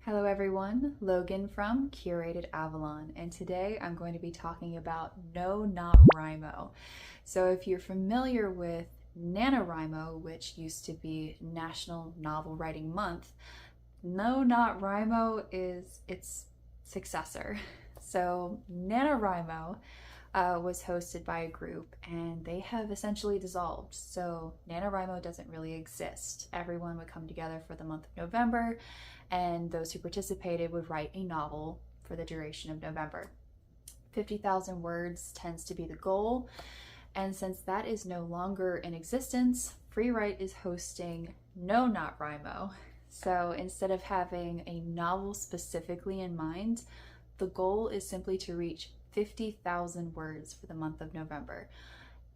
Hello everyone, Logan from Curated Avalon, and today I'm going to be talking about No Not Rhymo. So if you're familiar with NaNoWriMo, which used to be National Novel Writing Month, No Not Rhymo is its successor. So NaNoWriMo was hosted by a group and they have essentially dissolved. So NaNoWriMo doesn't really exist. Everyone would come together for the month of November and those who participated would write a novel for the duration of November. 50,000 words tends to be the goal. And since that is no longer in existence, Freewrite is hosting No Not Rhymo. So instead of having a novel specifically in mind, the goal is simply to reach 50,000 words for the month of November.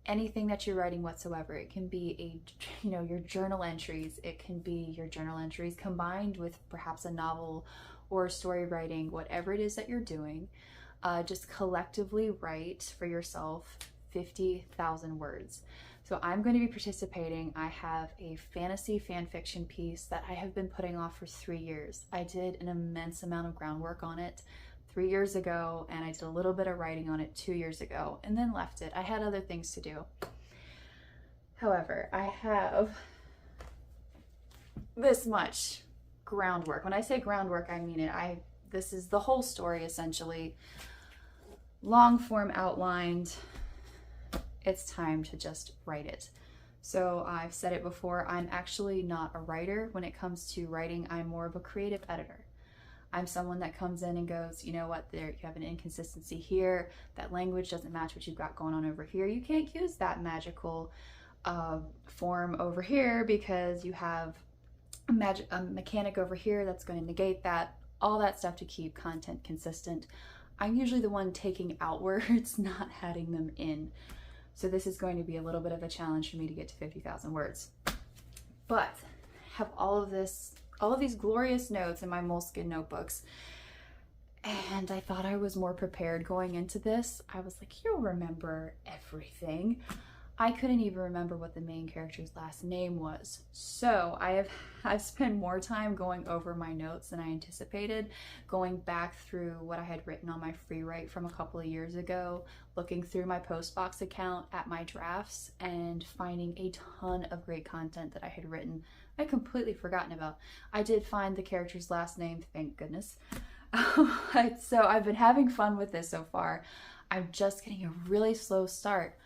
Anything that you're writing whatsoever. It can be your journal entries. It can be your journal entries combined with perhaps a novel or story writing, whatever it is that you're doing. Just collectively write for yourself 50,000 words. So I'm going to be participating. I have a fantasy fan fiction piece that I have been putting off for 3 years. I did an immense amount of groundwork on it 3 years ago, and I did a little bit of writing on it 2 years ago and then left it. I had other things to do. However, I have this much groundwork. When I say groundwork, I mean it. This is the whole story essentially, long form outlined. It's time to just write it. So I've said it before, I'm actually not a writer. When it comes to writing, I'm more of a creative editor. I'm someone that comes in and goes, you know what, there you have an inconsistency here. That language doesn't match what you've got going on over here. You can't use that magical form over here because you have a mechanic over here that's going to negate that. All that stuff to keep content consistent. I'm usually the one taking out words, not adding them in. So this is going to be a little bit of a challenge for me to get to 50,000 words. But have all of these glorious notes in my moleskin notebooks. And I thought I was more prepared going into this. I was like, you'll remember everything. I couldn't even remember what the main character's last name was. So I've spent more time going over my notes than I anticipated, going back through what I had written on my Freewrite from a couple of years ago, looking through my Postbox account at my drafts and finding a ton of great content that I had written I'd completely forgotten about. I did find the character's last name, thank goodness. So I've been having fun with this so far. I'm just getting a really slow start.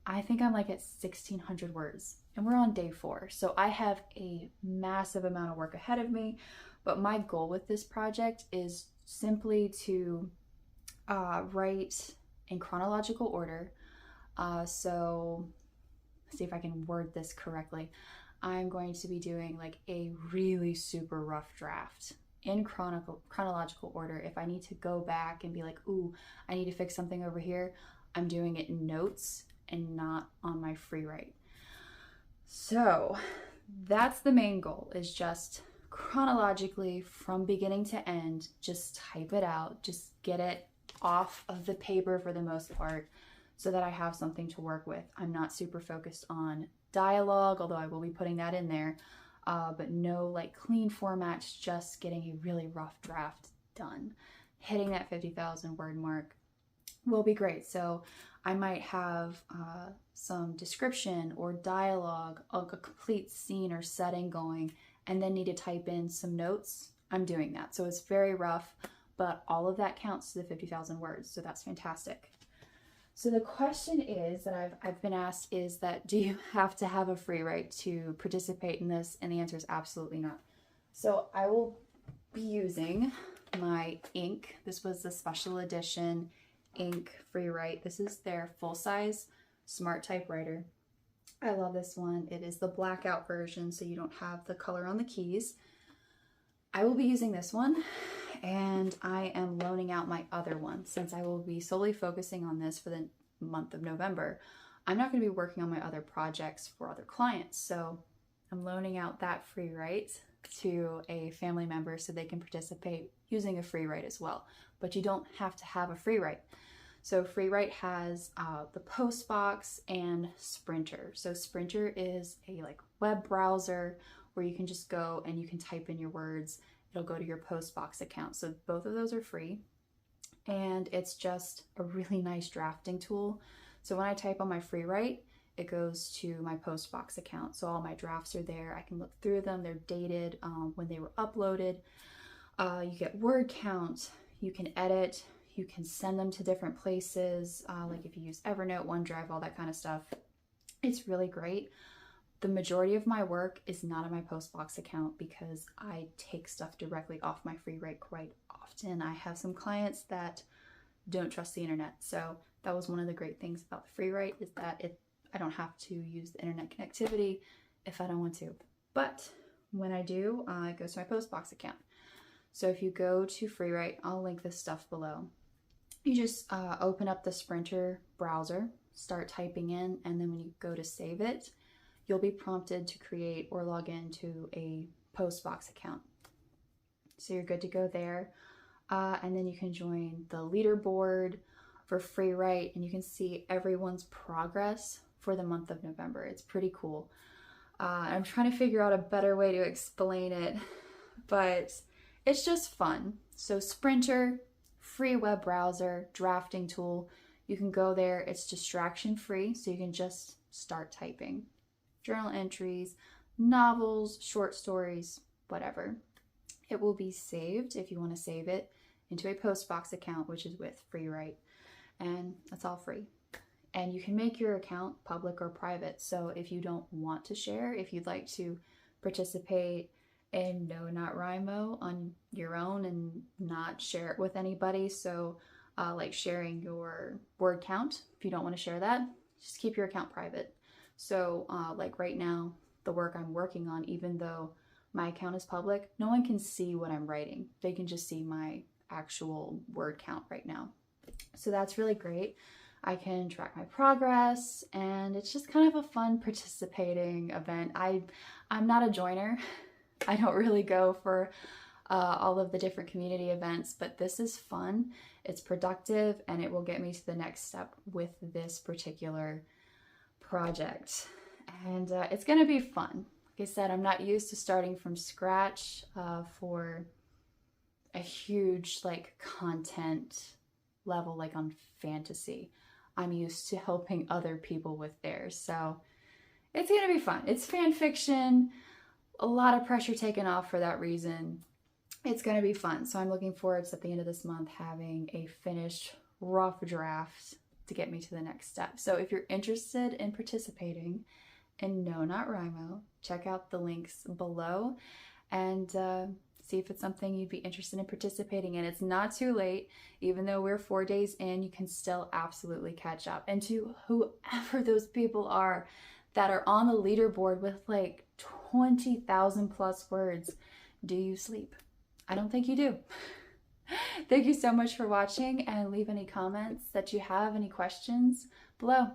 I think I'm like at 1,600 words and we're on day 4. So I have a massive amount of work ahead of me, but my goal with this project is simply to write in chronological order. So let's see if I can word this correctly. I'm going to be doing like a really super rough draft in chronological order. If I need to go back and be like, ooh, I need to fix something over here, I'm doing it in notes and not on my Freewrite. So that's the main goal, is just chronologically from beginning to end, just type it out, just get it off of the paper for the most part so that I have something to work with. I'm not super focused on dialogue, although I will be putting that in there, but no like clean formats, just getting a really rough draft done. Hitting that 50,000 word mark will be great. So I might have some description or dialogue, a complete scene or setting going, and then need to type in some notes. I'm doing that. So it's very rough, but all of that counts to the 50,000 words. So that's fantastic. So the question is that I've been asked is that, do you have to have a Freewrite to participate in this? And the answer is absolutely not. So I will be using my ink. This was the special edition ink Freewrite. This is their full-size smart typewriter. I love this one. It is the blackout version, so you don't have the color on the keys. I will be using this one, and I am loaning out my other one since I will be solely focusing on this for the month of November. I'm not going to be working on my other projects for other clients, so I'm loaning out that Freewrite to a family member so they can participate using a Freewrite as well. But you don't have to have a Freewrite. So Freewrite has the Postbox and Sprinter. So Sprinter is a like web browser where you can just go and you can type in your words it'll go to your Postbox account. So both of those are free, and it's just a really nice drafting tool. So when I type on my free write, it goes to my Postbox account. So all my drafts are there. I can look through them. They're dated when they were uploaded. You get word count. You can edit. You can send them to different places, like if you use Evernote, OneDrive, all that kind of stuff. It's really great. The majority of my work is not on my Postbox account because I take stuff directly off my free write quite often. I have some clients that don't trust the internet. So that was one of the great things about the free write, is that I don't have to use the internet connectivity if I don't want to. But when I do, it goes to my Postbox account. So if you go to free write, I'll link this stuff below. You just open up the Sprinter browser, start typing in, and then when you go to save it, you'll be prompted to create or log into a Postbox account. So you're good to go there. And then you can join the leaderboard for free write, and you can see everyone's progress for the month of November. It's pretty cool. I'm trying to figure out a better way to explain it, but it's just fun. So Sprinter, free web browser, drafting tool. You can go there. It's distraction free, so you can just start typing. Journal entries, novels, short stories, whatever. It will be saved, if you want to save it, into a Postbox account, which is with free write, and that's all free. And you can make your account public or private. So if you don't want to share, if you'd like to participate in NoNotWriMo on your own and not share it with anybody, so like sharing your word count, if you don't want to share that, just keep your account private. So like right now, the work I'm working on, even though my account is public, no one can see what I'm writing. They can just see my actual word count right now. So that's really great. I can track my progress, and it's just kind of a fun participating event. I'm not a joiner. I don't really go for all of the different community events, but this is fun. It's productive, and it will get me to the next step with this particular project. And it's going to be fun. Like I said, I'm not used to starting from scratch for a huge like content level like on fantasy. I'm used to helping other people with theirs. So it's going to be fun. It's fan fiction. A lot of pressure taken off for that reason. It's going to be fun. So I'm looking forward to, at the end of this month, having a finished rough draft to get me to the next step. So if you're interested in participating in NoNotWriMo, check out the links below and see if it's something you'd be interested in participating in. It's not too late. Even though we're 4 days in, you can still absolutely catch up. And to whoever those people are that are on the leaderboard with like 20,000 plus words, do you sleep? I don't think you do. Thank you so much for watching, and leave any comments that you have, any questions below.